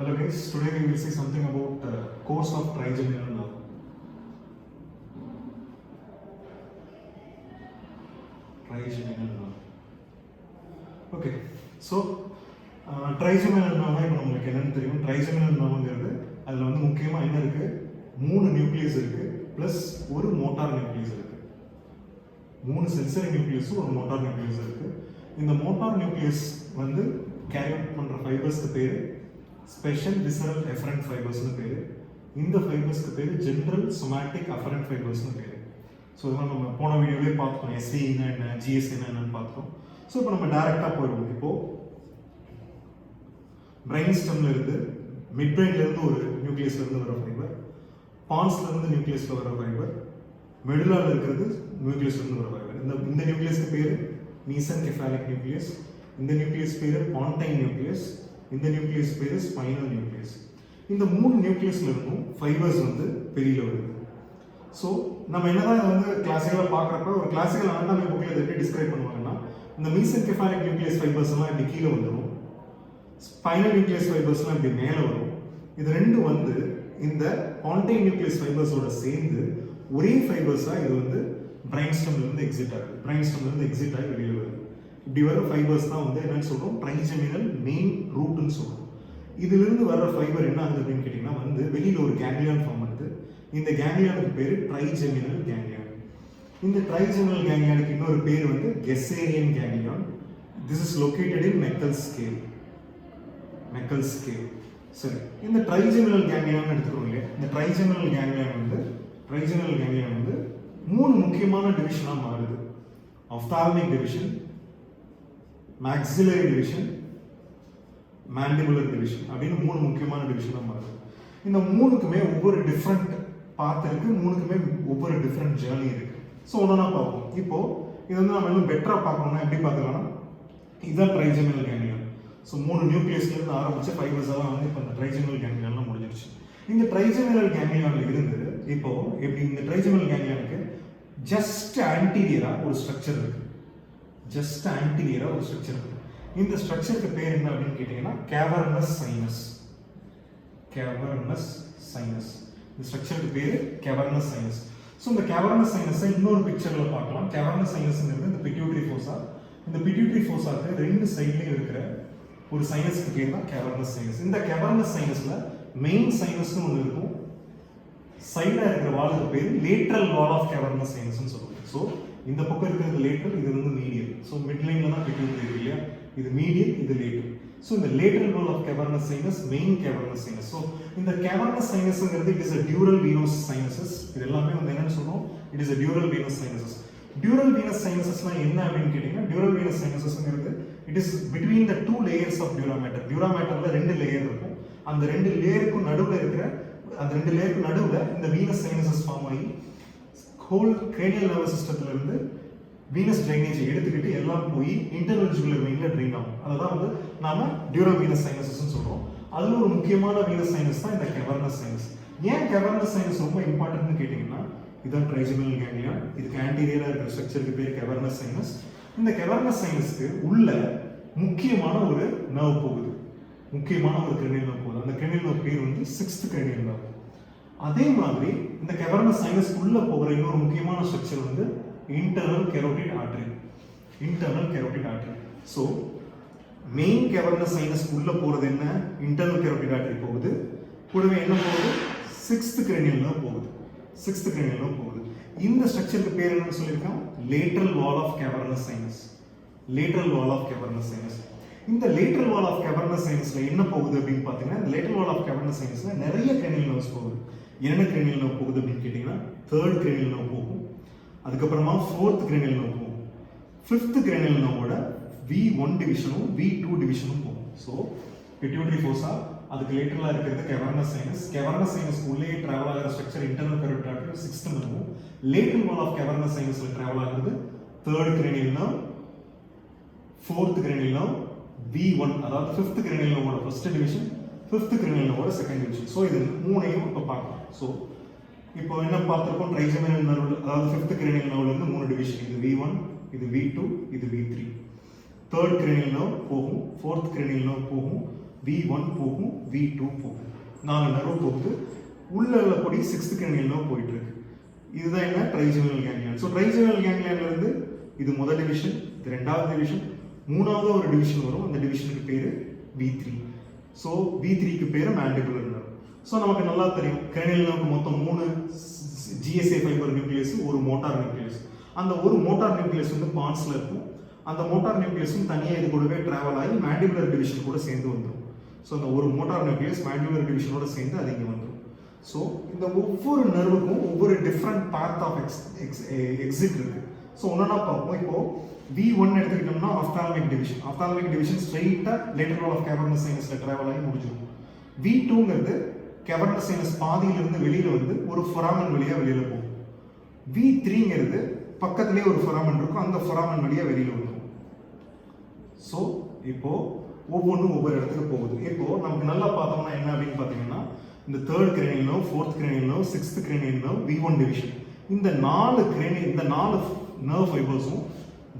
Hello guys, today we will see something about course of trigeminal nerve. Trigeminal nerve. Okay, so trigeminal nerve நமக்கு என்னன்னு தெரியும். trigeminal nerveங்கிறது அதுல வந்து முக்கியமா என்ன இருக்கு? 3 நியூக்ளியஸ் இருக்கு பிளஸ் ஒரு மோட்டார் நியூக்ளியஸ் இருக்கு. 3 சென்சரி நியூக்ளியஸ் ஒரு மோட்டார் நியூக்ளியஸ் இருக்கு. இந்த மோட்டார் நியூக்ளியஸ் வந்து கேரி அவுட் பண்ற ஃபைபர்ஸ்க்கு பேரு ஸ்பெஷல் விசரல் எஃபரண்ட் ஃபைபர்ஸ்னு பேர். இந்த ஃபைபர்ஸ்க்கு பேர் ஜென்ரல் சொமேட்டிக் அஃபரண்ட் ஃபைபர்ஸ்னு பேர். ஸோ இதெல்லாம் நம்ம போன வீடியோலேயே பார்த்தோம். எஸ்சின்னா என்ன, ஜிஎஸ்சின்னா என்னன்னு பார்த்தோம். ஸோ இப்போ நம்ம டைரெக்டாக போயிடுவோம். இப்போது பிரெயின் ஸ்டெம்ல இருந்து மிட் பிரெயின்ல இருந்து ஒரு நியூக்ளியஸ்ல இருந்து வர ஃபைபர், பான்ஸ்ல இருந்து நியூக்ளியஸ்ல வர ஃபைபர், மெடுலால இருக்கிறது நியூக்ளியஸ்ல இருந்து வர ஃபைபர். இந்த நியூக்ளியஸ்க்கு பேர் மீசன்கெஃபாலிக் நியூக்ளியஸ், இந்த நியூக்ளியஸ் பேர் பான்டைன் நியூக்ளியஸ், இந்த நியூக்ளியஸ் பேரு ஸ்பைனல் நியூக்ளியஸ். இந்த 3 நியூக்ளியஸ்ல இருந்தும் ஃபைபர்ஸ் வந்து வெளியில வருது. ஸோ நம்ம என்னதான் இதை வந்து கிளாசிக்கலாக பார்க்குறப்ப ஒரு கிளாசிக்கல் அனாட்டமி புக்கில் இதை எப்படி டிஸ்கிரைப் பண்ணுவாங்கன்னா, இந்த மீசன்கெஃபாலிக் நியூக்ளியஸ் ஃபைபர்ஸ் எல்லாம் இப்படி கீழே வந்துடும், ஸ்பைனல் நியூக்ளியஸ் ஃபைபர்ஸ்லாம் இப்படி மேலே வரும். இது ரெண்டும் வந்து இந்த பான்டைன் நியூக்ளியஸ் ஃபைபர்ஸோட சேர்ந்து ஒரே ஃபைபர்ஸாக இது வந்து பிரெயின் ஸ்டெம்ல இருந்து எக்ஸிட் ஆகுது. பிரெயின் ஸ்டெம்ல இருந்து எக்ஸிட் ஆகி வெளியில் வருது. இப்படி வர ஃபைபர்ஸ் தான் வந்து என்னன்னு சொல்றோம், ட்ரைஜெமினல் மெயின் ரூட்னு சொல்றோம். இதுல இருந்து வர ஃபைபர் என்ன ஆகுது அப்படின்னு கேட்டீங்கன்னா, வந்து வெளியில ஒரு கேங்லியான் ஃபார்ம் ஆகுது. இந்த கேங்லியானுக்கு பேரு ட்ரைஜெமினல் கேங்லியான். இந்த ட்ரைஜெமினல் கேங்லியானுக்கு இன்னொரு பேர் வந்து Gasserian ganglion. This is located in Meckel's cave. Meckel's cave. சரி, இந்த ட்ரைஜெமினல் கேங்லியான் எடுத்துக்கிறோம் இல்லையா, இந்த ட்ரைஜெமினல் கேங்லியான் வந்து 3 முக்கியமான டிவிஷனா மாறுது. Ophthalmic division, maxillary division, mandibular division அப்படின்னு 3 முக்கியமான டிவிஷனாக மாறுது. இந்த 3க்குமே ஒவ்வொரு டிஃப்ரெண்ட் பாத் இருக்கு, 3க்குமே ஒவ்வொரு டிஃப்ரெண்ட் ஜேர்னி இருக்கு. ஸோ ஒன்றா பார்ப்போம். இப்போ இது வந்து நம்ம இன்னும் பெட்டராக பார்க்கணும்னா எப்படி பார்க்கலாம்னா, இதுதான் ட்ரைஜெமினல் கேங்லியான். ஸோ 3 நியூக்ளியஸ்லேருந்து ஆரம்பிச்ச ஃபைபர்ஸ் எல்லாம் வந்து இப்போ இந்த ட்ரைஜெமினல் கேங்லியான்லாம் முடிஞ்சிருச்சு. இந்த ட்ரைஜெமினல் கேங்லியான்ல இருந்து இப்போ எப்படி இந்த ட்ரைஜெமினல் கேங்லியானுக்கு ஜஸ்ட் ஆன்டீரியரா ஒரு ஸ்ட்ரக்சர் இருக்கு. ஜஸ்ட் ஆன்டீரியரா ஒரு ஸ்ட்ரக்சர் இருக்கு. இந்த ஸ்ட்ரக்சருக்கு பேர் என்ன அப்படின்னு கேட்டீங்கன்னா கேவர்னஸ் சைனஸ். Cavernous sinus. இந்த ஸ்ட்ரக்சருக்கு பேரு கேவர்னஸ் சைனஸ். ஸோ இந்த கேவர்னஸ் சைனஸை இன்னொரு பிக்சர்ல பார்க்கலாம். கேவர்னஸ் சைனஸ்ங்கிறது இந்த பிட்யூட்டரி ஃபோசா. இந்த பிட்யூட்டரி ஃபோசாக்கு 2 சைட்லயும் இருக்கிற ஒரு சைனஸ்க்கு பேர் தான் கேவர்னஸ் சைனஸ். இந்த கேவர்னஸ் சைனஸ்ல மெயின் சைனஸ்னு ஒன்று இருக்கும். சைடா இருக்கிற வாலுக்கு பேர் லேட்ரல் வால் ஆஃப் கேவர்னஸ் சைனஸ்னு சொல்லுவாங்க. ஸோ இந்த பக்கம் இருக்கிறது லேட்டரல், இது வந்து மீடியல். ஸோ மிட் லைன்ல தான் பிட்யூட்டரி இருக்கு இல்லையா, இது மீடியல், இது லேட்டரல். ஸோ இந்த lateral wall of cavernous sinus main cavernous sinus. So இந்த கேவர்னஸ் சைனஸ்ங்கிறது it is a dural venous sinuses. இது எல்லாமே வந்து என்னன்னு சொல்றோம், it is a dural venous sinuses. dural venous sinusesனா என்ன அப்படின்னு கேட்டீங்கன்னா, dural venous sinusesங்கிறது இட் இஸ் between the 2 layers of dura mater. dura materல 2 லேயர் இருக்கும். அந்த 2 லேயருக்கு நடுவுல இருக்கிற இந்த வீனஸ் சைனசஸ் ஃபார்ம் ஆகி ஹோல் cranial nervous systemல இருந்து வீனஸ் ட்ரைனேஜ் எடுத்துக்கிட்டு எல்லாம் போய் இன்டர்னல் ஜுகுலர் வெயின்ல ட்ரெயின் ஆகும். அதுதான் வந்து நாம டியூரல் வீனஸ் சைனசஸ்னு சொல்றோம். அதுல ஒரு முக்கியமான வீனஸ் சைனஸ் தான் இந்த கேவர்னஸ் சைனஸ். ஏன் கேவர்னஸ் சைனஸ் ரொம்ப இம்பார்ட்டன்ட்னு கேட்டீங்கன்னா, இதுதான் ட்ரைஜெமினல் கேங்லியான். இதுக்கு ஆன்டீரியரா இருக்கிற ஸ்ட்ரக்சருக்கு பேர் கேவர்னஸ் சைனஸ். இந்த கேவர்னஸ் சைனஸ்க்கு உள்ள முக்கியமான ஒரு நர்வ் போகுது, முக்கியமான ஒரு கிரெனியல் நர்வ் போகுது. அந்த கிரெனியல் நர்வ் பேர் வந்து 6th கிரெனியல் நர்வ். அதே மாதிரி இந்த கேவர்னஸ் சைனஸ் உள்ள போகிற இன்னொரு முக்கியமான ஸ்ட்ரக்சர் வந்து internal carotid artery. Internal carotid artery. So main cavernous sinus உள்ள போறது என்ன, இன்டர்னல் கெரோட்டிட் ஆர்டரி போகுது. கூடவே என்ன போகுது, 6th கிரெனியல் நர்வ் போகுது. 6th கிரெனியல் நர்வ் போகுது. இந்த ஸ்ட்ரக்சருக்கு பேர் என்னன்னு சொல்லியிருக்கோம், lateral wall of cavernous sinus. Lateral wall of cavernous sinus. இந்த லேட்டரல் வால் ஆஃப் கேவர்னஸ் சைனஸ்ல என்ன போகுது அப்படின்னு பாத்தீங்கன்னா, இந்த லேட்டரல் வால் ஆஃப் கேவர்னஸ் சைனஸ்ல நிறைய கிரெனியல் நர்வ்ஸ் போகுது. என்ன கிரெனியல் நர்வ் போகுது அப்படின்னு கேட்டீங்கன்னா, 3rd கிரெனியல் நர்வ் போகும். அதுக்கப்புறமா 4th கிரெனியல் நர்வ் போகும். 5th கிரெனியல் நர்வோட V1 டிவிஷனும் V2 டிவிஷனும் போகும். ஸோ பிட்யூட்டரி ஃபோசா, அதுக்கு லேட்டரலா இருக்கிறது கேவர்னஸ் சைனஸ். கேவர்னஸ் சைனஸ் உள்ளே டிராவல் ஆகிற structure internal carotid artery 6th நர்வும். லேட்டரல் வால் ஆஃப் கேவர்னஸ் சைனஸ்ல டிராவல் ஆகுறது 3rd cranial nerve, 4th cranial nerve, V1 அதாவது 5th கிரெனியல் நர்வோட ஃபர்ஸ்ட் டிவிஷன், 5th கிரெனியல் நர்வோட செகண்ட் டிவிஷன். ஸோ இது 3ஐயும் இப்போ பார்க்கலாம். ஸோ இப்போ என்ன பார்த்துருக்கோம், ட்ரைஜெமினல் நர்வ் அதாவது 5th கிரெனியல் நர்வ்ல இருந்து 3 டிவிஷன். இது V1, இது V2, இது V3. 3rd cranial nerve போகும், 4th cranial nerve போகும், V1 போகும், V2 போகுது. 4 நர்வு போகுது. உள்ள உள்ள பொடி 6th cranial nerve போயிட்டு இருக்கு. இதுதான் என்ன ட்ரைஜெமினல் கேங்லியன். ஸோ ட்ரைஜெமினல் கேங்லியன்ல இருந்து இது முதல் டிவிஷன், இது ரெண்டாவது டிவிஷன், மூணாவது ஒரு டிவிஷன் வரும். அந்த டிவிஷனுக்கு பேரு V3. ஸோ V3க்கு பேரு மேண்டிபுலர் நர்வ். ஸோ நமக்கு நல்லா தெரியும் cranial nerve மொத்தம் 3 GSA ஃபைபர் நியூக்ளியஸ், ஒரு மோட்டார் நியூக்ளியஸ். அந்த ஒரு மோட்டார் நியூக்ளியஸ் வந்து பான்ஸ்ல இருக்கும். அந்த மோட்டார் நியூக்ளியஸும் தனியாக இது கூடவே டிராவல் ஆகி மேண்டிபுலர் டிவிஷன் கூட சேர்ந்து வந்துடும். ஸோ அந்த ஒரு மோட்டார் நியூக்ளியஸ் மேண்டிபுலர் டிவிஷனோட சேர்ந்து அது இங்கே வந்துடும். ஸோ இந்த ஒவ்வொரு நர்வுக்கும் ஒவ்வொரு டிஃப்ரெண்ட் பாத் ஆஃப் எக்ஸிட் இருக்கு. ஸோ ஒன்றா பார்ப்போம். இப்போ V1 எடுத்துக்கிட்டோம்னா ஆப்தால்மிக் டிவிஷன். ஆப்தால்மிக் டிவிஷன் ஸ்ட்ரெயிட்டாக லேட்டரல் வால் ஆஃப் கேவர்னஸ் சைனஸ்ல டிராவல் ஆகி முடிஞ்சிடும். V2ங்கிறது கேவர்னஸ் சைனஸ் பாதியிலிருந்து வெளியில வந்து ஒரு ஃபொராமன் வழியா வெளியில போகும். V3ங்கிறது பக்கத்திலே ஒரு ஃபொராமன் இருக்கும், அந்த ஃபொராமன் வழியா வெளியில வந்துடும். ஸோ இப்போ ஒவ்வொன்றும் ஒவ்வொரு இடத்துக்கு போகுது. இப்போ நமக்கு நல்லா பார்த்தோம்னா என்ன அப்படின்னு பார்த்தீங்கன்னா இந்த 3rd cranial nerve, 4th cranial nerve, 6th cranial nerve, V1 division. இந்த 4 நர்வ் ஃபைபர்ஸும்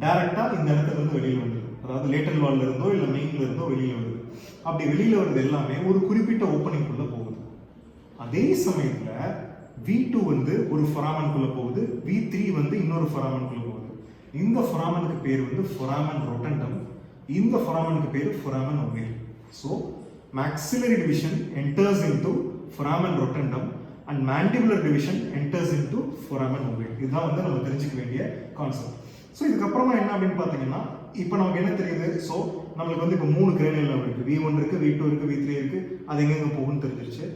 டைரக்டா இந்த இடத்துல இருந்து வெளியில வந்துடுது. அதாவது லேட்டரல் வால்ல இருந்தோ இல்ல மெயின்ல இருந்தோ வெளியில வருது. அப்படி வெளியில வருது எல்லாமே ஒரு குறிப்பிட்ட ஓப்பனிங் குள்ள போகுது. அதே சமயத்துல V2 வந்து ஒரு ஃபொராமன் குள்ள போகுது, V3 வந்து இன்னொரு ஃபொராமன் குள்ள போகுது. இந்த ஃபொராமனுக்கு பேர் வந்து ஃபொராமன் ரொட்டண்டம், இந்த ஃபொராமனுக்கு பேர் foramen ovale. So maxillary division enters into foramen rotundum and mandibular division enters into foramen ovale. இதுதான் வந்து நம்ம தெரிஞ்சுக்க வேண்டிய கான்செப்ட். ஸோ இதுக்கப்புறமா என்ன அப்படின்னு பார்த்தீங்கன்னா இப்போ நமக்கு என்ன தெரியுது? ஸோ நம்மளுக்கு வந்து இப்போ 3 cranial nerve இருக்கு, V1 இருக்கு, V2 இருக்கு, V3 இருக்கு. அது எங்கெங்க போகும்னு தெரிஞ்சிருச்சு.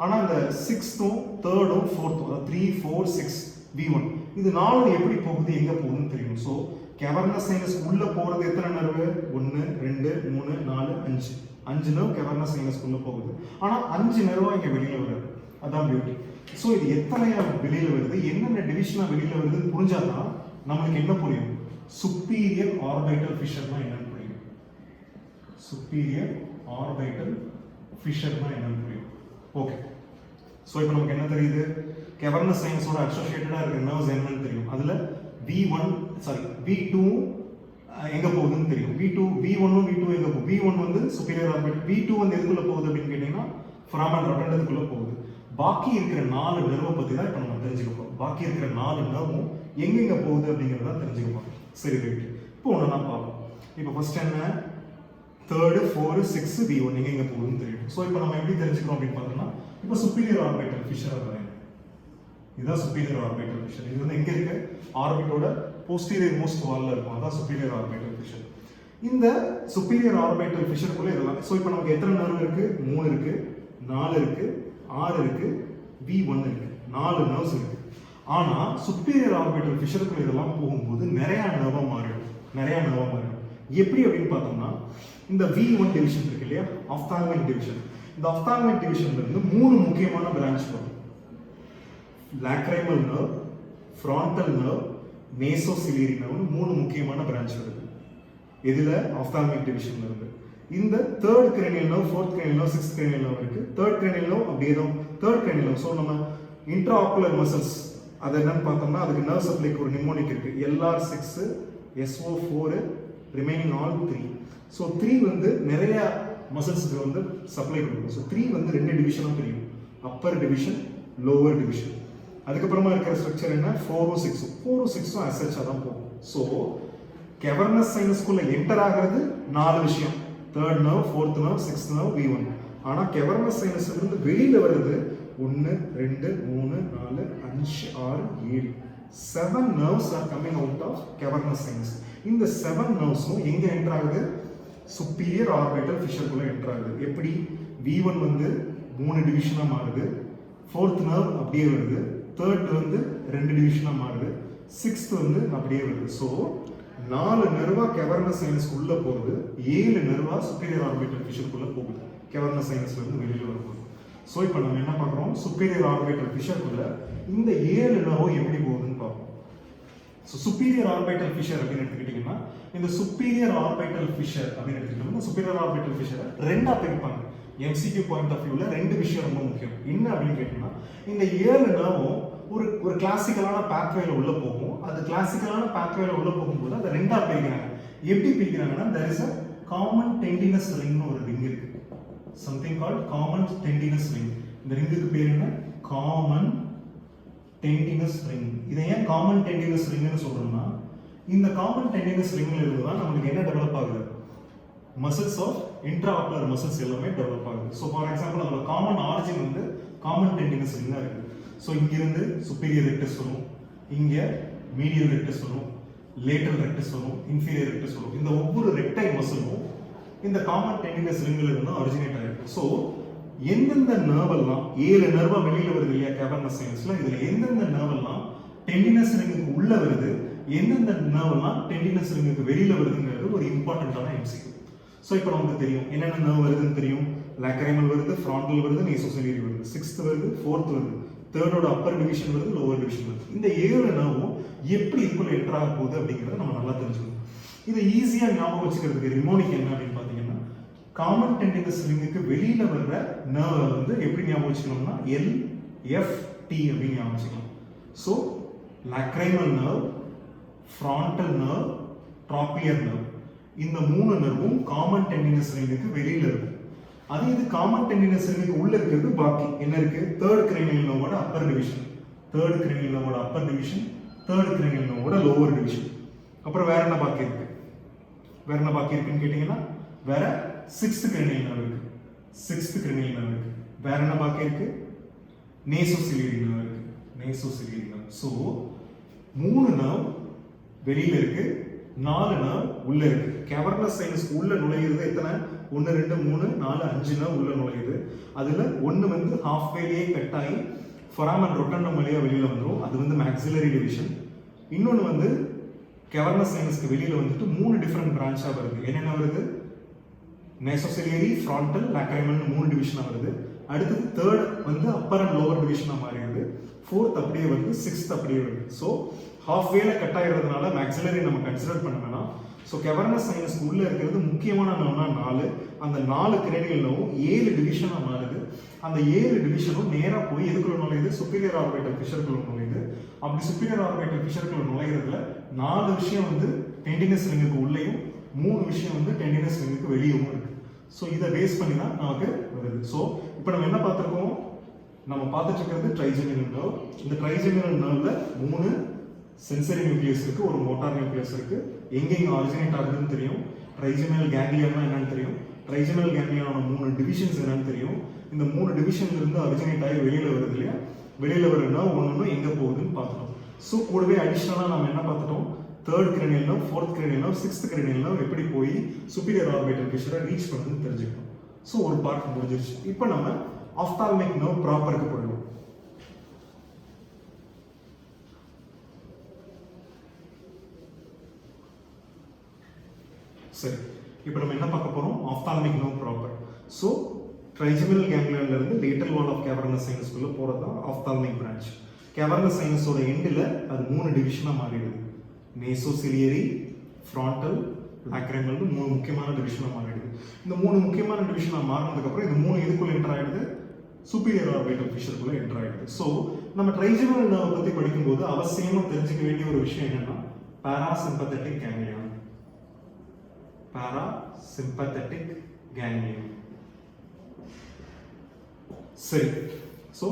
ஆனால் இந்த 6th, 3rd, 4th, அதாவது 3, 4, 6, V1 இது 4 எப்படி போகுது, எங்க போகுதுன்னு தெரியும். ஸோ கேவர்னஸ் சைனஸ் உள்ள போறது எத்தனை நர்வு? 1, 2, 3, 4, 5 நர்வ் கேவர்னஸ் சைனஸ்க்குள்ள போகுது. ஆனா 5 நர்வா இங்க வெளியில வருது. அதான் பியூட்டி. ஸோ இது எத்தனையா வெளியில வருது, என்னென்ன டிவிஷனா வெளியில வருதுன்னு புரிஞ்சாதான் நம்மளுக்கு என்ன புரியும்? சுப்பீரியர் ஆர்பிட்டல் ஃபிஷர்னா என்னன்னு புரியும். சுப்பீரியர் ஆர்பிட்டல் ஃபிஷர்னா என்னன்னு புரியும். ஓகே. ஸோ இப்போ நமக்கு என்ன தெரியுது? கேவர்னஸ் சைனஸோட அசோசியேட்டடா இருக்கிற நர்வ்ஸ் என்னன்னு தெரியும். அதுல V2 எங்க போகுதுன்னு தெரியும். V1 எங்க போகுது? V1 வந்து சுப்பீரியர் ஆர்பிட்டல், V2 வந்து எதுக்குள்ள போகுது அப்படின்னு கேட்டீங்கன்னா ஃபொராமன் ரொட்டண்டத்துக்குள்ள போகுது. பாக்கி இருக்கிற 4 நர்வை பத்தி தான் இப்போ நம்ம தெரிஞ்சுக்கப்போம். பாக்கி இருக்கிற 4 நர்வும் எங்கெங்க போகுது அப்படிங்கிறத தெரிஞ்சுக்கப்போம். சரி, ரைட். இப்போ ஒன்றா பார்ப்போம். இப்போ ஃபர்ஸ்ட் என்ன? 3rd, 4, 6, V1 எங்கெங்க போகுதுன்னு தெரியும். ஸோ இப்போ நம்ம எப்படி தெரிஞ்சுக்கிறோம் அப்படின்னு பார்த்தோம்னா இப்போ சுப்பீரியர் ஆர்பிட்டல் ஃபிஷர் வரையும். இதுதான் சுப்பீரியர் ஆர்பிட்டல் ஃபிஷர். இது வந்து எங்க இருக்கு? ஆர்பிட்டோட போஸ்டீரியர் மோஸ்ட் வால்ல இருக்கும். அதான் சுப்பீரியர் ஆர்பிட்டல் ஃபிஷர். இந்த சுப்பீரியர் ஆர்பிட்டல் ஃபிஷருக்குள்ள இதெல்லாம். ஸோ இப்போ நமக்கு எத்தனை நர்வ் இருக்கு? 3 இருக்கு, 4 இருக்கு, 6 இருக்கு, V1 இருக்கு, 4 நர்வ்ஸ் இருக்கு. ஆனா சுப்பீரியர் ஆர்பிட்டல் ஃபிஷருக்குள்ள இதெல்லாம் போகும்போது நிறைய நர்வா மாறிடும். எப்படி அப்படின்னு பார்த்தோம்னா இந்த V1 டிவிஷன் இருக்கு இல்லையா, ஆப்தால்மிக் டிவிஷன். இந்த ஆப்தால்மிக் டிவிஷன்ல இருந்து 3 முக்கியமான பிரான்ச் வரும். Lacrimal nerve, frontal nerve, nasociliary nerve, 3 முக்கியமான பிரான்ச் வருது. இதுல ஆப்தால்மிக் டிவிஷன்ல இருந்து இந்த 3rd cranial nerve, 4th cranial nerve, 6th cranial nerve இருக்கு. 3rd cranial nerve அப்படியே தான் 3rd cranial nerve. ஸோ நம்ம இன்ட்ராஆக்குலர் மசில்ஸ் அது என்னன்னு பார்த்தோம்னா அதுக்கு நர்வ் சப்ளைக்கு ஒரு நிமோனிக் இருக்கு. LR6, SO4, remaining all 3. So 3 வந்து நிறைய மசில்ஸ்க்கு வந்து சப்ளை கொடுக்கும். ஸோ 3 வந்து 2 டிவிஷனாக தெரியும், அப்பர் டிவிஷன், லோவர் டிவிஷன். அதுக்கப்புறமா இருக்கிற ஸ்ட்ரக்சர் என்ன? 4ம் 6ம் அசச்சா தான் போகும். ஸோ கேவர்னஸ் சைனஸ்குள்ள என்டர் ஆகிறது 4 விஷயம். 3rd nerve, 4th nerve, 6th nerve, V1. ஆனா கேவர்னஸ் சைனஸ்ல இருந்து வெளியில வருது 1, 2, 3, 4, 5, 6, 7. 7 nerves are coming out of cavernous sinus. இந்த 7 nervesம் எங்க என்டர் ஆகுது? சுப்பீரியர் ஆர்பிட்டல் ஃபிஷருக்குள்ள என்டர் ஆகுது. எப்படி? V1 வந்து 3 டிவிஷனா மாறுது, 4th nerve அப்படியே வருது, 3rd வந்து 2 டிவிஷனா மாறுது, 6th வந்து அப்படியே வருது. ஸோ 4 நர்வா கேவர்னஸ் சைனஸ் உள்ள போகுது, 7 நர்வா சுப்பீரியர் ஆர்பிட்டல் ஃபிஷருக்குள்ள போகுது கேவர்னஸ் சைனஸ்ல இருந்து வெளியில வரும்போது. ஸோ இப்போ நம்ம என்ன பார்க்குறோம்? சுப்பீரியர் ஆர்பிட்டல் ஃபிஷருக்குள்ள இந்த 7 நர்வ் எப்படி போகுதுன்னு பார்ப்போம். ஸோ சுப்பீரியர் ஆர்பிட்டல் ஃபிஷர் அப்படின்னு எடுத்துக்கிட்டீங்கன்னா இந்த சுப்பீரியர் ஆர்பிட்டல் ஃபிஷர் அப்படின்னு எடுத்துக்கிட்டோம்னா சுப்பீரியர் ஆர்பிட்டல் ஃபிஷரை 2ஆ பிரிப்பாங்க. MCQ பாயிண்ட் ஆஃப் வியூல 2 விஷயம் ரொம்ப முக்கியம். என்ன அப்படின்னு கேட்டீங்கன்னா இந்த 7 நர்வும் ஒரு கிளாசிக்கலான பாத்வேல உள்ள போகும். அது கிளாசிக்கலான பாத்வேல உள்ள போகும்போது அதை 2ஆ பிரிக்கிறாங்க. எப்படி பிரிக்கிறாங்கன்னா there is a common tendinous ring ஒரு ரிங் இருக்கு. something called common tendinous ring. இந்த ரிங்குக்கு பேர் என்ன? common tendinous ring. இதை ஏன் common tendinous ringனு சொல்றோம்னா இந்த common tendinous ringல இருந்து தான் நமக்கு என்ன டெவலப் ஆகுது? muscles of intraocular muscles எல்லாமே டெவலப் ஆகுது. ஸோ ஃபார் எக்ஸாம்பிள் அதோட காமன் ஆரிஜின் வந்து காமன் டெண்டினஸ் ரிங்காக இருக்குது. ஸோ இங்கிருந்து சுப்பீரியர் ரெக்டஸ் வரும், இங்கே மீடியல் ரெக்டஸ் வரும், லேட்டரல் ரெக்டஸ் வரும், இன்ஃபீரியர் ரெக்டஸ் வரும். இந்த ஒவ்வொரு ரெக்டைல் மசிலும் இந்த காமன் டெண்டினஸ் ரிங்கில் இருந்து ஒரிஜினேட் ஆகிருக்கு. ஸோ எந்தெந்த நர்வெல்லாம் 7 நர்வாக வெளியில் வருது இல்லையா கேவர்னஸ் சைனஸில், இதில் எந்தெந்த நர்வெல்லாம் டெண்டினஸ் ரிங்குக்கு உள்ளே வருது, எந்தெந்த நர்வெல்லாம் டெண்டினஸ் ரிங்குக்கு வெளியில் வருதுங்கிறது ஒரு இம்பார்ட்டண்ட்டான எம்சிக்யூ. ஸோ இப்போ நமக்கு தெரியும் என்னென்ன நர்வ் வருதுன்னு தெரியும். லாக்ரைமல் வருது, ஃப்ராண்டல் வருது, நேசோசிலியரி வருது, 6th வருது, 4th வருது, 3rd அப்பர் டிவிஷன் வருது, லோவர் டிவிஷன் வருது. இந்த 7 நர்வும் எப்படி இதுக்குள்ள என்டர் ஆக போகுது அப்படிங்கிறத நம்ம நல்லா தெரிஞ்சுக்கணும். இதை ஈஸியாக ஞாபகம் வச்சுக்கிறதுக்கு ரிமோனிக் என்ன அப்படின்னு பார்த்தீங்கன்னா காமன் டெண்டினஸ் ரிங்குக்கு வெளியில வர்ற நர்வை வந்து எப்படி ஞாபகம் வச்சுக்கணும்னா LFT அப்படின்னு ஞாபகம் வச்சுக்கலாம். So lacrimal nerve, frontal nerve, ட்ராப்பியர் நர்வ், இந்த 3 நர்வும் காமன் டெண்டினஸ் ரிங்குக்கு வெளியில இருக்கும். அதே இது காமன் டெண்டினஸ் ரிங்குக்கு உள்ள இருக்கிறது பாக்கி என்ன இருக்கு? 3rd cranial nerve Appar division, 3rd cranial nerve Appar division, 3rd cranial nerve lower division. அப்புறம் வேற என்ன பாக்கி இருக்கு? வேற என்ன பாக்கி இருக்குன்னு கேட்டீங்கன்னா வேற 6th cranial nerve இருக்கு, 6th cranial nerve இருக்கு. வேற என்ன பாக்கி இருக்கு? நேசோசிலியரி nerve இருக்கு, நேசோசிலியரி nerve. ஸோ 3 nerve வெளியில இருக்கு, 4 nerve உள்ள இருக்கு. கேவர்னஸ் சைனஸ் உள்ள நுழையிறது எத்தனை? 1 2 3 4 5 nerve உள்ள நுழையுது. அதுல ஒன்னு வந்து ஹாஃப் வேலியே கட் ஆகி ஃபொராமன் ரொட்டண்டம் வழியா வெளியில வந்துரும், அது வந்து மேக்ஸிலரி டிவிஷன். இன்னொன்னு வந்து கேவர்னஸ் சைனஸ்க்கு வெளியில வந்துட்டு 3 டிஃபரெண்ட் பிரான்ச்சா வருது. என்னென்ன வருது? நேசோசிலியரி, ஃப்ராண்டல், லாக்ரைமல் 3 டிவிஷனா வருது. அடுத்தது 3rd வந்து அப்பர் அண்ட் லோவர் டிவிஷனா மாறிடுது, 4th அப்படியே வருது, 6th அப்படியே வருது. ஸோ ஹாஃப் வேல கட் ஆகிறதுனால மேக்ஸிலரி நம்ம கன்சிடர் பண்ண வேணாம். ஸோ கேவர்னஸ் சைனஸ்க்கு உள்ள இருக்கிறது முக்கியமான நர்வ்னா 4. அந்த 4 கிரேனியல் நர்வும் 7 டிவிஷனா மாறுது. அந்த 7 டிவிஷனும் நேராக போய் எதுக்குள்ள நுழையுது? Superior orbital ஃபிஷருக்குள்ள நுழையுது. அப்படி சுப்பீரியர் ஆர்பிட்டல் ஃபிஷருக்குள்ள நுழையிறதுல 4 விஷயம் வந்து டெண்டினஸ் ரிங்குக்கு உள்ளேயும் 3 விஷயம் வந்து டெண்டினஸ் ரிங்குக்கு வெளியவும் இருக்கு. ஸோ இதை பேஸ் பண்ணி தான் நமக்கு வருது. ஸோ இப்போ நம்ம என்ன பார்த்துருக்கோம்? நம்ம பார்த்துட்டு இருக்கிறது ட்ரைஜெமினல் நர்வ். இந்த ட்ரைஜெமினல் நர்வ்ல 3 சென்சரி நியூக்ளியஸ் இருக்கு, ஒரு மோட்டார் நியூக்ளியஸ் இருக்கு. எங்கெங்க ஆரிஜினேட் ஆகுதுன்னு தெரியும். ட்ரைஜெமினல் கேங்லியானா என்னன்னு தெரியும். ட்ரைஜெமினல் கேங்லியானோட 3 டிவிஷன்ஸ் என்னன்னு தெரியும். இந்த 3 டிவிஷன்ல இருந்து ஆரிஜினேட் ஆகி வெளியில வருது இல்லையா, வெளியில வருதுன்னா ஒன்னொன்னு எங்க போகுதுன்னு பார்த்துட்டோம். ஸோ கூடவே அடிஷனலா நம்ம என்ன பார்த்துட்டோம்? 3rd cranial nerve, 4th cranial nerve, 6th cranial nerve எப்படி போய் சுப்பீரியர் ஆர்பிட்டல் ஃபிஷரை ரீச் பண்ணுதுன்னு தெரிஞ்சுக்கணும். ஸோ ஒரு பார்ட் முடிஞ்சிருச்சு. இப்போ நம்ம ஆப்தால்மிக் நர்வ் ப்ராப்பருக்கு போயிடுவோம். சரி, இப்போ நம்ம என்ன பார்க்க போறோம்? Ophthalmic nerve proper. So trigeminal கேங்லியான்ல இருந்து லேட்டரல் வால் ஆஃப் கேவர்னஸ் சைனஸ்க்குள்ள போறது தான் ஆப்தால்மிக் பிரான்ச். கேவர்னஸ் சைனஸோட எண்டில் அது 3 டிவிஷனா மாறிடுது. நேசோசிலியரி, ஃப்ராண்டல், லாக்ரைமல் 3 முக்கியமான டிவிஷனா மாறிடுது. இந்த 3 முக்கியமான டிவிஷனா மாறினதுக்கு அப்புறம் இந்த 3 எதுக்குள்ள என்டர் ஆயிடுது? சுப்பீரியர் ஆர்பிட்டல் ஃபிஷருக்குள்ள என்டர் ஆயிடுது. ஸோ நம்ம ட்ரைஜெமினல் நர்வ் பத்தி படிக்கும்போது அவசியமா தெரிஞ்சுக்க வேண்டிய ஒரு விஷயம் என்னன்னா பாராசிம்பத்தட்டிக் கேங்லியான். Parasympathetic ganglion. சரி, ஸோ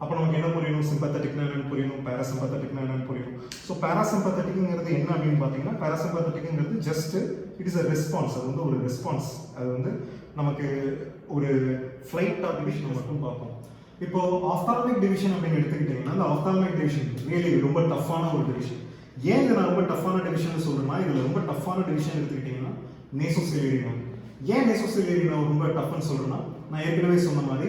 அப்போ நமக்கு என்ன புரியணும்? சிம்பத்தட்டிக்னா என்னன்னு புரியணும், பாராசிம்பத்தட்டிக்னா என்னன்னு புரியணும். ஸோ பாராசிம்பத்தட்டிக்ங்கிறது என்ன அப்படின்னு பார்த்தீங்கன்னா, பாராசிம்பத்தட்டிக்ங்கிறது just it is a response. அது வந்து ஒரு ரெஸ்பான்ஸ். அது வந்து நமக்கு ஒரு ஃப்ளைட் ஆஃப் டிவிஷன் மட்டும் பார்ப்போம். இப்போ ஆப்தால்மிக் டிவிஷன் அப்படின்னு எடுத்துக்கிட்டீங்கன்னா, அந்த ஆப்தால்மிக் டிவிஷன் ரியலி ரொம்ப டஃப்பான ஒரு டிவிஷன். ஏன் இதை நான் ரொம்ப டஃப்பான டிவிஷன் சொல்றேன்னா, இதுல ரொம்ப டஃப்பான டிவிஷன் எடுத்துக்கிட்டீங்கன்னா நேசோசிலியரி நர்வ். ஏன் நேசோசிலியரி நர்வ் ரொம்ப டஃப்னு சொல்றேன்னா, நான் ஏற்கனவே சொன்ன மாதிரி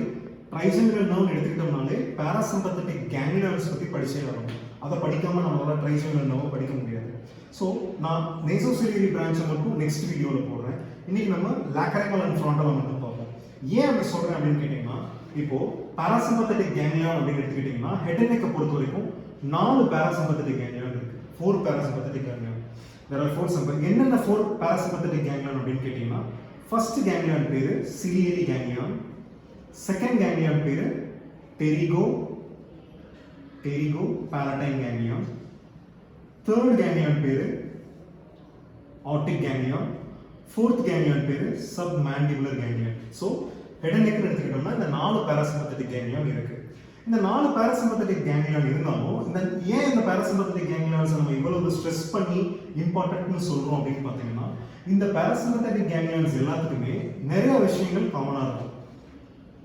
ட்ரைஜெமினல் நர்வ் எடுத்துக்கிட்டோம்னாலே பாராசிம்பத்தட்டிக் கேங்லியான்ஸ் பத்தி படிச்சே வரணும். அதை படிக்காம நம்மளால ட்ரைஜெமினல் நர்வ் படிக்க முடியாது. ஸோ நான் நேசோசிலியரி பிரான்ச்சை மட்டும் நெக்ஸ்ட் வீடியோவில் போடுறேன். இன்னைக்கு நம்ம லாக்ரைமல் அண்ட் ஃப்ராண்டலை மட்டும் பார்ப்போம். ஏன் அப்படி சொல்றேன் அப்படின்னு கேட்டீங்கன்னா, இப்போ பாராசிம்பத்தட்டிக் கேங்லியான் அப்படின்னு எடுத்துக்கிட்டீங்கன்னா ஹெட் அண்ட் நெக்கை பொறுத்த வரைக்கும் 4 பாராசிம்பத்தட்டிக் கேங்லியான் இருக்கு. 4 parasympathetic ganglion. There are 4 sympathetic. என்னென்ன 4 பாராசிம்பத்தட்டிக் கேங்லியான் அப்படின்னு கேட்டீங்கன்னா, ஃபர்ஸ்ட் கேங்லியான் பேரு சிலியரி கேங்லியான், செகண்ட் கேங்லியான் பேரு டெரிகோ பேலட்டைன் கேங்லியான், தேர்ட் கேங்லியான் பேரு ஆப்டிக் கேங்லியான், ஃபோர்த் கேங்லியான் பேரு submandibular ganglion. So head and neck எடுத்துக்கிட்டோம்னா இந்த 4 பாராசிம்பத்தட்டிக் கேங்லியான் இருக்கு. இந்த 4 பாராசிம்பத்தட்டிக் கேங்லியான் இருந்தாலும் ஏன் இந்த பாராசிம்பத்தட்டிக் கேங்லியான்ஸ் நம்ம இவ்வளவு ஸ்ட்ரெஸ் பண்ணி இம்பார்ட்டன்ட்னு சொல்றோம் அப்படின்னு பார்த்தீங்கன்னா, இந்த பாராசிம்பத்தட்டிக் கேங்லியான்ஸ் எல்லாத்துக்குமே நிறைய விஷயங்கள் காமனா இருக்கும்.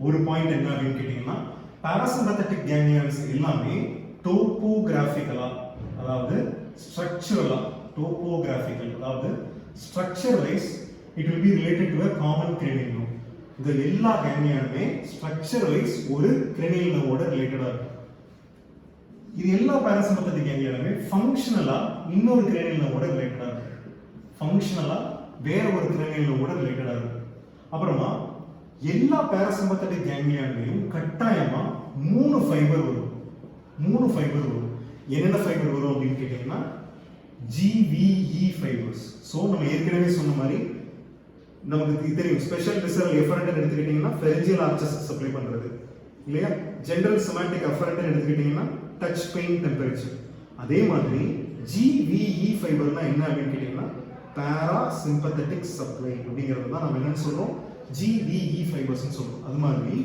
ஒரு பாயிண்ட் என்ன அப்படின்னு கேட்டீங்கன்னா, பாராசிம்பத்தட்டிக் கேங்லியான்ஸ் எல்லாமே டோபோகிராஃபிக்கலா, அதாவது ஸ்ட்ரக்சரலா, டோபோகிராஃபிக்கல், அதாவது structure wise it will be related to a common cranial nerve. இந்த எல்லா கேங்லியானுமே ஸ்ட்ரக்சர் வைஸ் ஒரு cranial nerve-ஓட ரிலேட்டடா இருக்கும். இது எல்லா பாராசிம்பத்தட்டிக் கேங்லியானுமே ஃபங்க்ஷனலா இன்னொரு cranial nerve-ஓட ரிலேட்டடா இருக்கு. ஃபங்க்ஷனலா வேற ஒரு cranial nerve-ஓட ரிலேட்டடா இருக்கு. அப்புறமா எல்லா பாராசிம்பத்தட்டிக் கேங்லியான்லயும் கட்டாயமா 3 ஃபைபர் வரும். 3 ஃபைபர் வரும். என்னென்ன ஃபைபர் வரும் அப்படின்னு கேட்டீங்கன்னா, GVE ஃபைபர்ஸ். சோ நம்ம ஏற்கனவே சொன்ன மாதிரி நமக்கு தெரியும், ஸ்பெஷல் விசரல் எஃபரண்ட் எடுத்துக்கிட்டீங்கன்னா ஃபெரிஞ்சியல் ஆர்ச்சஸ் சப்ளை பண்றது இல்லையா. ஜெனரல் செமாண்டிக் எஃபரண்ட் எடுத்துக்கிட்டீங்கன்னா டச் பெயின் டெம்பரேச்சர். அதே மாதிரி GVE ஃபைபர்னா என்ன அப்படின்னு கேட்டீங்கன்னா பாராசிம்பத்தட்டிக் சப்ளை அப்படிங்கிறது தான் நம்ம என்னன்னு சொல்றோம், GVE ஃபைபர்ஸ்னு சொல்றோம். அது மாதிரி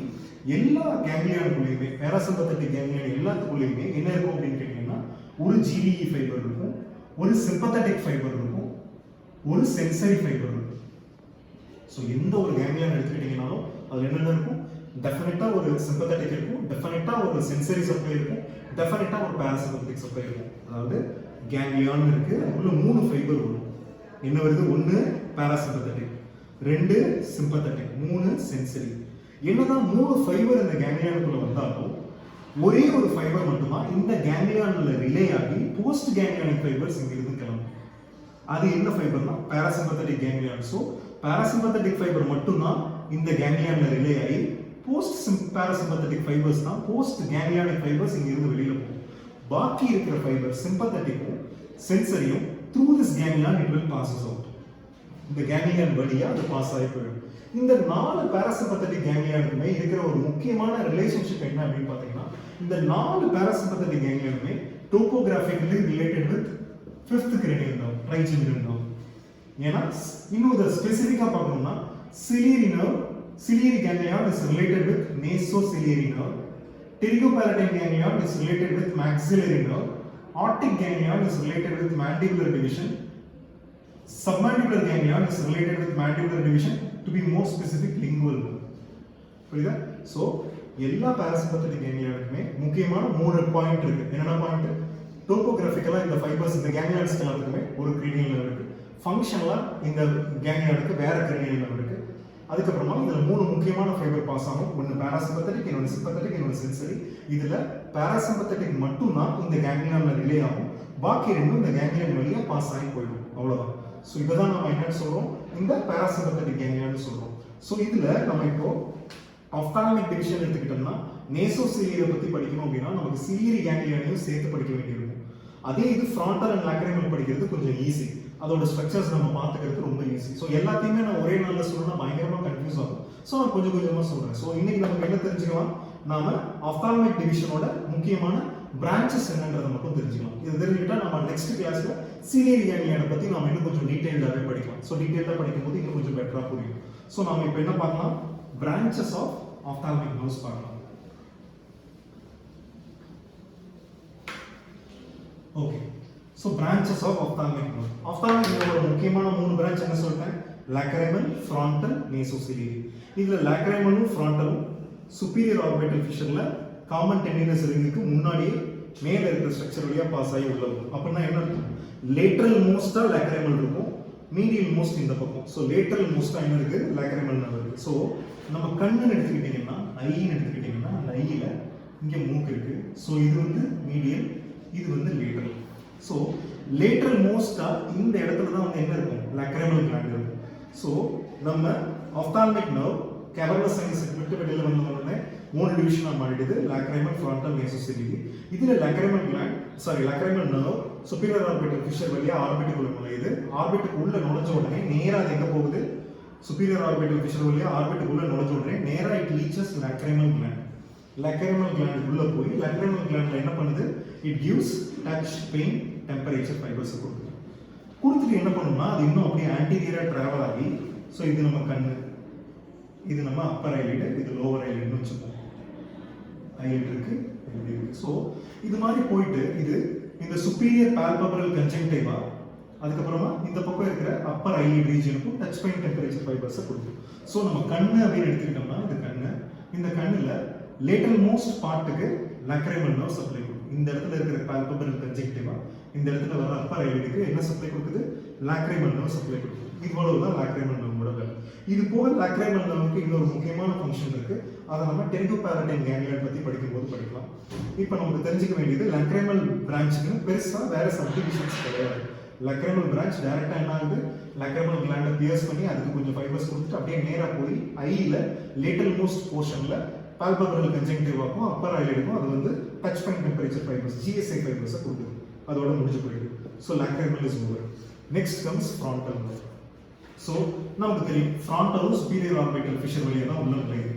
எல்லா கேங்லியானுக்குள்ளேயுமே பாராசிம்பத்தட்டிக் கேங்லியான் எல்லாத்துக்குள்ளேயுமே என்ன இருக்கும் அப்படின்னு கேட்டீங்கன்னா, ஒரு GVE ஃபைபர் இருக்கும், ஒரு சிம்பத்தட்டிக் ஃபைபர் இருக்கும், ஒரு சென்சரி ஃபைபர் இருக்கும். ஸோ எந்த ஒரு கேங்லியான் எடுத்துக்கிட்டீங்கனாலும் அது என்னென்ன இருக்கும், டெஃபினட்டா ஒரு சிம்பத்தட்டிக் இருக்கும், டெஃபினட்டா ஒரு சென்சரி சப்ளை இருக்கும், டெஃபினட்டா ஒரு பாராசிம்பத்தட்டிக் சப்ளை இருக்கும். அதாவது கேங்லியான் இருக்கு, அதுக்குள்ள 3 ஃபைபர் வரும். என்ன வருது, 1 பாராசிம்பத்தட்டிக், 2 சிம்பத்தட்டிக், 3 சென்சரி. என்னதான் 3 ஃபைபர் இந்த கேங்லியானுக்குள்ள வந்தாலும் ஒரே ஒரு ஃபைபர் மட்டும்தான் இந்த கேங்லியான்ல ரிலே ஆகி போஸ்ட் கேங்லியானிக் ஃபைபர்ஸ் இங்க இருந்து கிளம்பும். அது என்ன ஃபைபர்னா parasympathetic ganglion. So parasympathetic fibre மட்டும்தான் இந்த கேங்லியான்ல ரிலே ஆகி போஸ்ட் பாராசிம்பத்தட்டிக் ஃபைபர்ஸ் தான் போஸ்ட் கேங்லியானிக் ஃபைபர்ஸ் இங்க இருந்து வெளியில போகும். பாக்கி இருக்கிற ஃபைபர் சிம்பத்தட்டிக்கும் சென்சரியும் through this ganglion it will passes out. இந்த கேங்லியான் வழியா அது பாஸ் ஆகி போயிடும். இந்த 4 பாராசிம்பத்தட்டிக் கேங்லியானுக்குமே இருக்கிற ஒரு முக்கியமான ரிலேஷன்ஷிப் என்ன அப்படின்னு பார்த்தீங்கன்னா, இந்த 4 பாராசிம்பத்தட்டிக் கேங்லியானுமே topographically related with 5th cranial nerve, trigeminal nerve. ஏன்னா இன்னும் இதை ஸ்பெசிஃபிக்கா பார்க்கணும்னா, ciliary nerve, ciliary ganglion is related with nasociliary nerve, pterygopalatine ganglion is related with maxillary nerve, aortic ganglion is related with mandibular division, submandibular ganglion is related with mandibular division, to be more specific lingual nerve. புரியுதா? So எல்லா parasympathetic கேங்லியானுக்குமே முக்கியமான 3 point இருக்கு. என்னென்ன point? டோபோகிராஃபிக்கலா இந்த fibres இந்த ganglions எல்லாத்துக்குமே ஒரு cranial nerve இருக்கு. ஃபங்க்ஷனலா இந்த கேங்லியானுக்கு வேற cranial nerve இருக்கு. அதுக்கப்புறமா இதுல 3 முக்கியமான ஃபைபர் பாஸ் ஆகும். ஒன்னு பாராசிம்பத்தட்டிக், இன்னொன்னு சிம்பத்தட்டிக், இன்னொன்னு சென்சரி. இதுல பாராசிம்பத்தட்டிக் மட்டும் தான் இந்த கேங்லியான்ல ரிலே ஆகும். பாக்கி ரெண்டும் இந்த கேங்லியான் வழியா பாஸ் ஆகி போயிடும். அவ்வளவுதான். சோ இததான் நம்ம என்ன சொல்றோம், இந்த பாராசிம்பத்தட்டிக் கேங்லியான் சொல்றோம். சோ இதுல நம்ம இப்போ ஆப்தால்மிக் டிவிஷன் எடுத்துக்கிட்டோம்னா, நேசோசிலியரை பத்தி படிக்கணும் அப்படின்னா நமக்கு சிலியரி கேங்லியானையும் சேர்த்து படிக்க வேண்டியிருக்கும். அதே இது ஃப்ராண்டல் அண்ட் லாக்ரைமல் படிக்கிறது கொஞ்சம் ஈஸி. அதோட ஸ்ட்ரக்சர்ஸ் நம்ம பார்த்துக்கிறது ரொம்ப ஈஸி. ஸோ எல்லாத்தையுமே நான் ஒரே நாள்ல சொல்லணும்னா பயங்கரமா கன்ஃபியூஸ் ஆகும். ஸோ நான் கொஞ்சம் கொஞ்சமா சொல்றேன். ஸோ இன்னைக்கு நமக்கு என்ன தெரிஞ்சுக்கலாம், நாம ஆப்தால்மிக் டிவிஷனோட முக்கியமான பிரான்ச்சஸ் என்னன்றதை மட்டும் தெரிஞ்சுக்கலாம். இது தெரிஞ்சுக்கிட்டா நம்ம நெக்ஸ்ட் கிளாஸ்ல சிலியரி கேங்லியானை பத்தி நாம இன்னும் கொஞ்சம் டீடைல்டாவே படிக்கலாம். ஸோ டீடைல்டா படிக்கும்போது இன்னும் கொஞ்சம் பெட்டரா புரியும். ஸோ நாம இப்போ என்ன பார்க்கலாம், branches of ophthalmic nerves பார்க்கலாம். Okay, so branches of ophthalmic nerve. ophthalmic nerve முக்கியமான 3 பிரான்ச் என்ன சொல்றேன், lacrimal, frontal, nasociliary. இதுல lacrimalum frontalum superior orbital fissureல காமன் டெண்டினஸ் ரிங்குக்கு முன்னாடியே மேல இருக்கிற ஸ்ட்ரக்சர் வழியா பாஸ் ஆகி உள்ள வரும். அப்படின்னா என்ன அர்த்தம், லேட்டரல் மோஸ்டா lacrimal இருக்கும், மீடியல் மோஸ்ட் இந்த பக்கம். ஸோ லேட்டரல் மோஸ்டா என்ன இருக்கு, lacrimal nerve இருக்கு. ஸோ நம்ம கண்ணுன்னு எடுத்துக்கிட்டீங்கன்னா, ஐன்னு எடுத்துக்கிட்டீங்கன்னா, அந்த ஐயில இங்க மூக்கு இருக்கு. ஸோ இது வந்து மீடியல், இது வந்து லேட்டரல். ஸோ லேட்டரல் மோஸ்டா இந்த இடத்துல தான் வந்து என்ன இருக்கும், lacrimal gland இருக்கும். ஸோ நம்ம ஆப்தால்மிக் நர்வ் கேவர்னஸ் சைனஸ் விட்டு வெளியில வந்த உடனே 3 டிவிஷனா மாறிடுது, lacrimal, frontal, nasociliary. இதுல lacrimal gland, lacrimal nerve superior orbital fissure வழியா ஆர்பிட்டுக்குள்ள நுழையுது. ஆர்பிட்டுக்கு உள்ள நுழைஞ்ச உடனே நேரா அது எங்க போகுது, superior orbital fissure வழியா ஆர்பிட்டுக்குள்ள நுழைஞ்ச உடனே நேரா it reaches lacrimal gland. lacrimal gland உள்ள போய் lacrimal glandல என்ன பண்ணுது, it gives touch, pain, temperature fibers கொடுத்துட்டு என்ன பண்ணும்னா அது இன்னும் அப்படியே anterior டிராவல் ஆகி, ஸோ இது நம்ம கண்ணு, இது நம்ம அப்பர் ஐலிட், இது லோவர் ஐலிட்னு வச்சுப்போம். ஐலிட் இருக்கு, இப்படி இருக்கு. ஸோ இது மாதிரி போயிட்டு இது இந்த சுப்பீரியர் பால்பபிள் கன்ஜங்டிவா, அதுக்கப்புறமா இந்த பக்கம் இருக்கிற அப்பர் ஐலிட் ரீஜனுக்கும் டச் பாயிண்ட் டெம்பரேச்சர் ஃபைபர்ஸை கொடுக்கும். ஸோ நம்ம கண்ணு அப்படின்னு எடுத்துக்கிட்டோம்னா இது கண்ணு, இந்த கண்ணுல lateral most பார்ட்டுக்கு lacrimal nerve supply கொடுக்கும். இந்த இடத்துல இருக்கிற பால்பபிள் கன்ஜங்டிவா இந்த இடத்துல வர அப்பர் ஐலிடுக்கு என்ன சப்ளை கொடுக்குது? லாக்ரைமல் நர்வ் சப்ளை கொடுக்குது. இவ்வளவுதான் லாக்ரைமல் நர்வோட வேலை. இது போக லாக்ரைமல் நர்வுக்கு இன்னொரு முக்கியமான ஃபங்க்ஷன் இருக்கு. அதை நம்ம டெரிகோபாலடைன் கேங்லியன் பத்தி படிக்கும்போது படிக்கலாம். இப்போ நமக்கு தெரிஞ்சுக்க வேண்டியது லாக்ரைமல் பிரான்ச்சுக்கு பெருசா வேற சப்டிவிஷன்ஸ் கிடையாது. லாக்ரைமல் பிரான்ச் டைரக்டா என்ன ஆகுது? லாக்ரைமல் கிளாண்டை பியர்ஸ் பண்ணி அதுக்கு கொஞ்சம் ஃபைபர்ஸ் கொடுத்துட்டு அப்படியே நேரா போய் ஐல லேட்டல் மோஸ்ட் போர்ஷன்ல பால்பபிள் கன்ஜங்டிவாக்கும் அப்பர் ஐலிடுக்கும் அது வந்து touch point temperature fibres GSI ஃபைபர்ஸை கொடுக்குது. அதோட முடிஞ்சு போயிடுது. So lacrimal is over. Next comes frontal nerve. So நமக்கு தெரியும் ஃப்ரான்டலும் சுப்பீரியர் ஆர்பிட்டல் ஃபிஷர் வழியாக தான் உள்ள நுழையுது.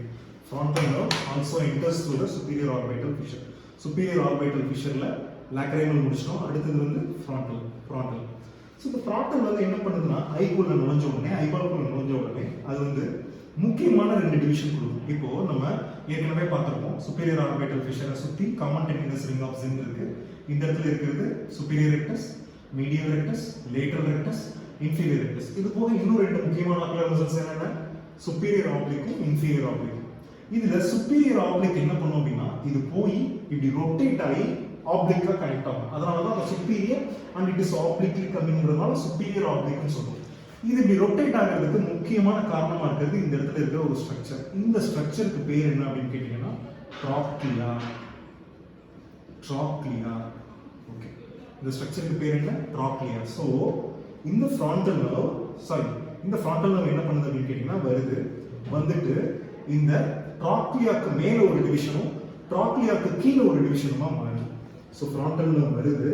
Frontal nerve also enters through the superior orbital fissure. Superior orbital ஃபிஷர்ல லாக்ரைமல் முடிச்சிட்டோம். அடுத்தது வந்து ஃப்ரான்டல். ஸோ இந்த ஃப்ரான்டல் வந்து என்ன பண்ணுதுன்னா ஐக்குள்ள நுழைஞ்ச உடனே, ஐபால்குள்ள நுழைஞ்ச உடனே அது வந்து முக்கியமான 2 டிவிஷன் கொடுக்கும். இப்போ நம்ம ஏற்கனவே பார்த்துருப்போம் சுப்பீரியர் ஆர்பிட்டல் ஃபிஷரை சுற்றி common tendinous ring of Zinn இருக்கு. இந்த இடத்துல இருக்கிறது superior rectus, medial rectus, lateral rectus, inferior rectus. இது போக இன்னும் 2 முக்கியமான ஆக்குலர் மசில்ஸ் என்னென்ன? சுப்பீரியர் ஆப்ளிக்கும் இன்ஃபீரியர் ஆப்ளிக்கும். இதுல சுப்பீரியர் ஆப்ளிக் என்ன பண்ணும் அப்படின்னா இது போய் இப்படி ரொட்டேட் ஆகி ஆப்ளிக்கா கனெக்ட் ஆகும். அதனாலதான் அது superior and it is obliquely கம்மிங்கிறதுனால சுப்பீரியர் ஆப்ளிக்னு சொல்றோம். இது இப்படி ரொட்டேட் ஆகிறதுக்கு முக்கியமான காரணமா இருக்கிறது இந்த இடத்துல இருக்கிற ஒரு ஸ்ட்ரக்சர். இந்த ஸ்ட்ரக்சருக்கு பேர் என்ன அப்படின்னு கேட்டீங்கன்னா ட்ராக்லியா. ஓகே, இந்த ஸ்ட்ரக்சருக்கு பேர் என்ன? ட்ராக்லியா. ஸோ இந்த ஃப்ரான்டல் நர்வ் என்ன பண்ணுது அப்படின்னு கேட்டீங்கன்னா வந்துட்டு இந்த ட்ராக்லியாக்கு மேல ஒரு டிவிஷனும் ட்ராக்லியாக்கு கீழே ஒரு டிவிஷனுமா மாறுது. ஸோ ஃப்ரான்டல் நர்வ் வருது,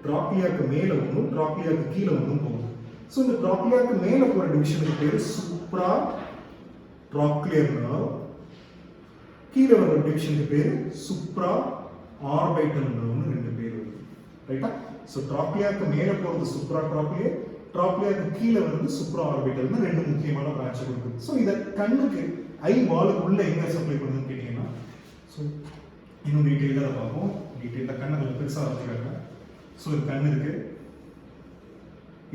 ட்ராக்லியாக்கு மேல ஒன்றும் ட்ராக்லியாக்கு கீழே ஒன்றும் போகுது. ஸோ இந்த ட்ராக்லியாக்கு மேல போற டிவிஷனுக்கு பேரு சூப்ரா ட்ராக்லியர் நர்வ், கீழே வர டிவிஷனுக்கு பேரு சூப்ரா ஆர்பிட்டல் நர்வ்னு 2 பேர் வருது. ரைட்டா? ஸோ ட்ராக்லியாக்கு மேல போறது சூப்ரா ட்ராக்லியர், ட்ராக்லியாக்கு கீழே வந்து சூப்ரா ஆர்பிட்டல்னு 2 முக்கியமான பிரான்ச் கொடுக்குது. ஸோ இதை கண்ணுக்கு ஐ பாலுக்கு உள்ள எங்க சப்ளை பண்ணுதுன்னு கேட்டீங்கன்னா, ஸோ இன்னும் டீட்டெயிலாக அதை பார்ப்போம். டீட்டெயிலாக கண்ணை கொஞ்சம் பெருசாக வச்சுக்காங்க. ஸோ இது கண் இருக்கு,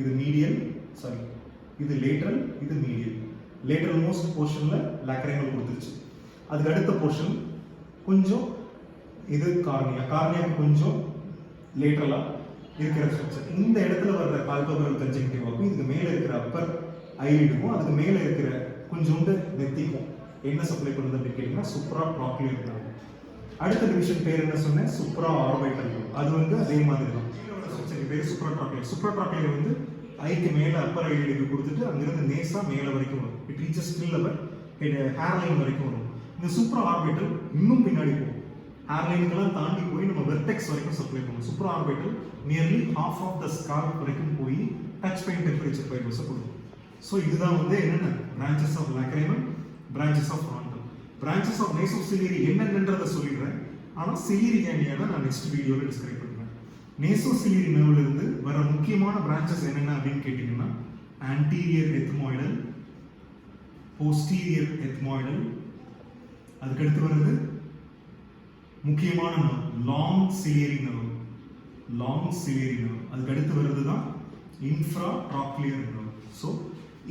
இது மீடியல், இது லேட்டரல், இது மீடியல். லேட்டரல் மோஸ்ட் போர்ஷன்ல லாக்ரைமல் கொடுத்துருச்சு. அதுக்கு அடுத்த போர்ஷன் கொஞ்சம் இது கார்னியாக்கு கொஞ்சம் லேட்டரலா இருக்கிற ஸ்ட்ரக்சர். இந்த இடத்துல வர்ற பால்பபிள் கன்ஜங்டிவாக்கும் இதுக்கு மேல இருக்கிற அப்பர் ஐலிடுக்கும் அதுக்கு மேல இருக்கிற கொஞ்சோண்டு நெத்திக்கும் என்ன சப்ளை பண்ணுது அப்படின்னு கேட்டீங்கன்னா சூப்ரா ட்ராக்லியர் நர்வ். அடுத்த டிவிஷன் பேர் என்ன சொன்னேன்? சூப்ரா ஆர்பிட்டல் நர்வ். அது வந்து அதே மாதிரி தான். பேர் சூப்ரா ட்ராக்லியர். சூப்ரா ட்ராக்லியர் வந்து ஐக்கு மேல அப்பர் ஐலிடுக்கு கொடுத்துட்டு அங்கிருந்து நேசா மேல வரைக்கும் வரும். It reaches till our hair line வரைக்கும் வரும். இந்த சூப்ரா ஆர்பிட்டல் இன்னும் பின்னாடி போகும். ஹேர் லைனுக்கெல்லாம் தாண்டி போய் நம்ம வெர்டெக்ஸ் வரைக்கும் சப்ளை பண்ணும். Supra orbital nearly half of the scalp வரைக்கும் போய் டச் பாயிண்ட் டெம்பரேச்சர் ஃபைபர்ஸை கொடுக்கும். ஸோ இதுதான் வந்து என்னென்ன branches of lacrimal, branches of frontal. Branches of nasociliary என்னென்னன்றதை சொல்லிடுறேன். ஆனால் சிலியரி கேங்லியா தான் நான் நெக்ஸ்ட் வீடியோவில் டிஸ்கிரைப் பண்ணுறேன். நேசோசிலியரி நர்வ்ல இருந்து வர முக்கியமான பிரான்ச்சஸ் என்னென்ன அப்படின்னு கேட்டீங்கன்னா ஆன்டீரியர் எத்மாய்டல், போஸ்டீரியர் எத்மாய்டல், அதுக்கடுத்து வருது முக்கியமான நர்வ் லாங் சிலியரி நர்வ், அதுக்கடுத்து வருது தான் இன்ஃப்ரா ட்ராக்லியர் நர்வ். ஸோ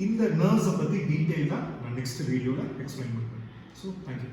இந்த நர்வ்ஸை பற்றி டீட்டெயிலாக நான் நெக்ஸ்ட் வீடியோவில் எக்ஸ்பிளைன் பண்ணுறேன். So thank you.